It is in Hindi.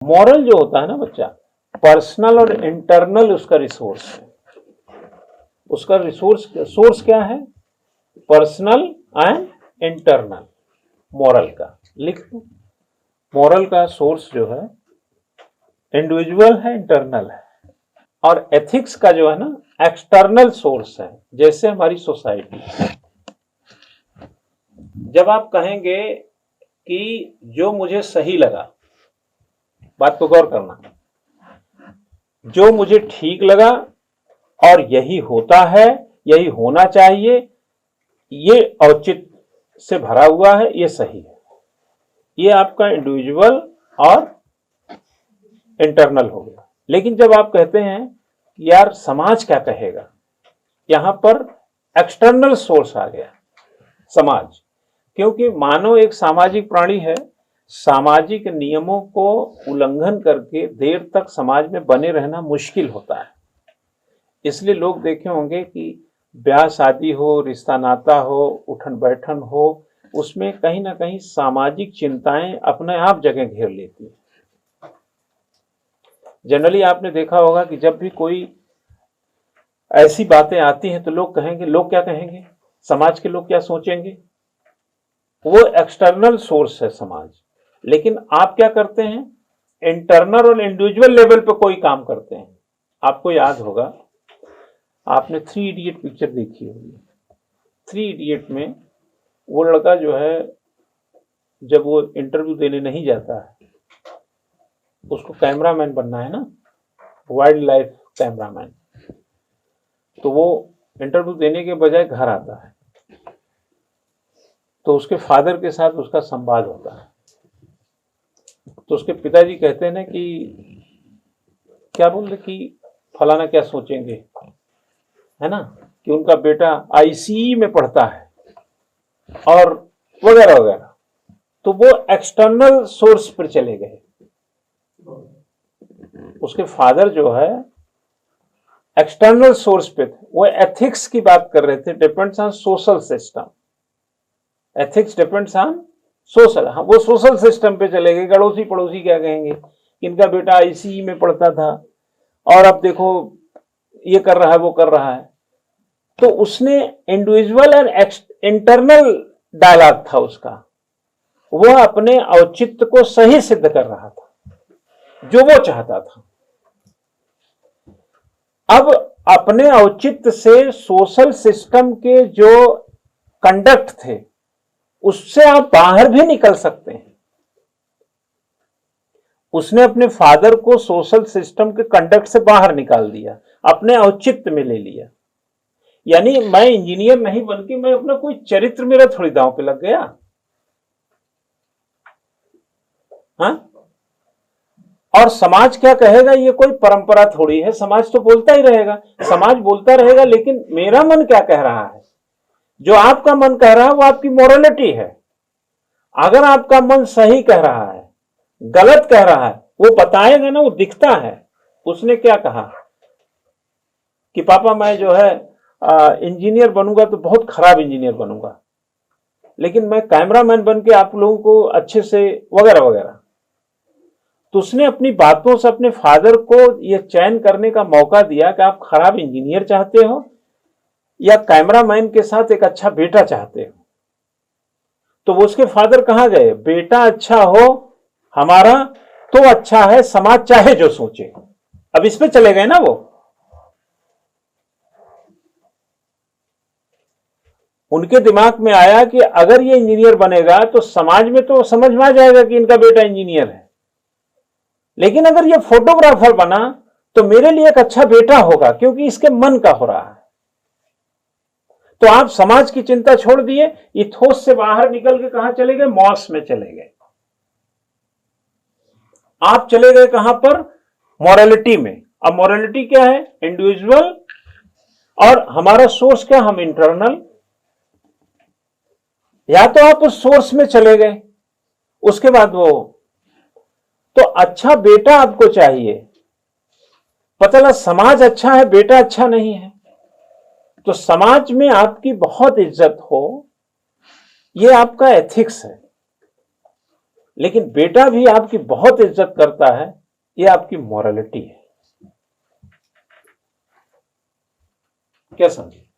मॉरल जो होता है ना बच्चा, पर्सनल और इंटरनल उसका रिसोर्स है। उसका रिसोर्स सोर्स क्या है? Personal and internal. मॉरल का लिख दो। मॉरल का सोर्स जो है इंडिविजुअल है, इंटरनल है। और एथिक्स का जो है ना एक्सटर्नल सोर्स है, जैसे हमारी सोसाइटी। जब आप कहेंगे कि जो मुझे सही लगा, बात को गौर करना, जो मुझे ठीक लगा और यही होता है, यही होना चाहिए, ये औचित्य से भरा हुआ है, ये सही है, ये आपका इंडिविजुअल और इंटरनल हो गया। लेकिन जब आप कहते हैं यार समाज क्या कहेगा, यहां पर एक्सटर्नल सोर्स आ गया, समाज। क्योंकि मानव एक सामाजिक प्राणी है, सामाजिक नियमों को उल्लंघन करके देर तक समाज में बने रहना मुश्किल होता है। इसलिए लोग देखे होंगे कि ब्याह शादी हो, रिश्ता नाता हो, उठन बैठन हो, उसमें कहीं ना कहीं सामाजिक चिंताएं अपने आप जगह घेर लेती हैं। जनरली आपने देखा होगा कि जब भी कोई ऐसी बातें आती हैं तो लोग कहेंगे, लोग क्या कहेंगे, समाज के लोग क्या सोचेंगे। वो एक्सटर्नल सोर्स है समाज। लेकिन आप क्या करते हैं, इंटरनल और इंडिविजुअल लेवल पे कोई काम करते हैं। आपको याद होगा, आपने 3 इडियट पिक्चर देखी होगी। 3 इडियट में वो लड़का जो है, जब वो इंटरव्यू देने नहीं जाता है, उसको कैमरामैन बनना है ना, वाइल्ड लाइफ कैमरामैन, तो वो इंटरव्यू देने के बजाय घर आता है। तो उसके फादर के साथ उसका संवाद होता है। तो उसके पिताजी कहते हैं ना कि क्या बोल रहे कि फलाना क्या सोचेंगे, है ना, कि उनका बेटा आईसीई में पढ़ता है और वगैरह वगैरह। तो वो एक्सटर्नल सोर्स पर चले गए। उसके फादर जो है एक्सटर्नल सोर्स पे थे, वो एथिक्स की बात कर रहे थे, depends on social system. Ethics depends on social. हाँ, वो सोशल सिस्टम पे चले गए। अड़ोसी पड़ोसी क्या कहेंगे, इनका बेटा आईसीई में पढ़ता था और अब देखो ये कर रहा है, वो कर रहा है। तो उसने इंडिविजुअल एंड इंटरनल डायलॉग था उसका, वह अपने औचित्य को सही सिद्ध कर रहा था, जो वो चाहता था। अब अपने औचित्य से सोशल सिस्टम के जो कंडक्ट थे उससे आप बाहर भी निकल सकते हैं। उसने अपने फादर को सोशल सिस्टम के कंडक्ट से बाहर निकाल दिया, अपने औचित्य में ले लिया। यानी मैं इंजीनियर नहीं बन के मैं अपना कोई चरित्र मेरा थोड़ी दांव पे लग गया। हाँ? और समाज क्या कहेगा, ये कोई परंपरा थोड़ी है। समाज तो बोलता ही रहेगा, समाज बोलता रहेगा, लेकिन मेरा मन क्या कह रहा है, जो आपका मन कह रहा है वो आपकी मोरालिटी है। अगर आपका मन सही कह रहा है, गलत कह रहा है, वो बताएगा ना, वो दिखता है। उसने क्या कहा कि पापा मैं जो है इंजीनियर बनूंगा तो बहुत खराब इंजीनियर बनूंगा, लेकिन मैं कैमरामैन बन के आप लोगों को अच्छे से वगैरह वगैरह। तो उसने अपनी बातों से अपने फादर को यह चयन करने का मौका दिया कि आप खराब इंजीनियर चाहते हो या कैमरामैन के साथ एक अच्छा बेटा चाहते हो। तो वो उसके फादर कहां गए, बेटा अच्छा हो हमारा तो अच्छा है, समाज चाहे जो सोचे। अब इस पे चले गए ना वो। उनके दिमाग में आया कि अगर ये इंजीनियर बनेगा तो समाज में तो समझ में आ जाएगा कि इनका बेटा इंजीनियर है, लेकिन अगर ये फोटोग्राफर बना तो मेरे लिए एक अच्छा बेटा होगा, क्योंकि इसके मन का हो रहा है। तो आप समाज की चिंता छोड़ दिए, इथोस से बाहर निकल के कहां चले गए, मॉस में चले गए। आप चले गए कहां पर, मॉरलिटी में। अब मॉरलिटी क्या है, इंडिविजुअल, और हमारा सोर्स क्या, हम इंटरनल। या तो आप उस सोर्स में चले गए, उसके बाद वो तो अच्छा बेटा आपको चाहिए, पता लगा समाज अच्छा है, बेटा अच्छा नहीं है, तो समाज में आपकी बहुत इज्जत हो, ये आपका एथिक्स है। लेकिन बेटा भी आपकी बहुत इज्जत करता है, ये आपकी मॉरलिटी है। क्या समझे?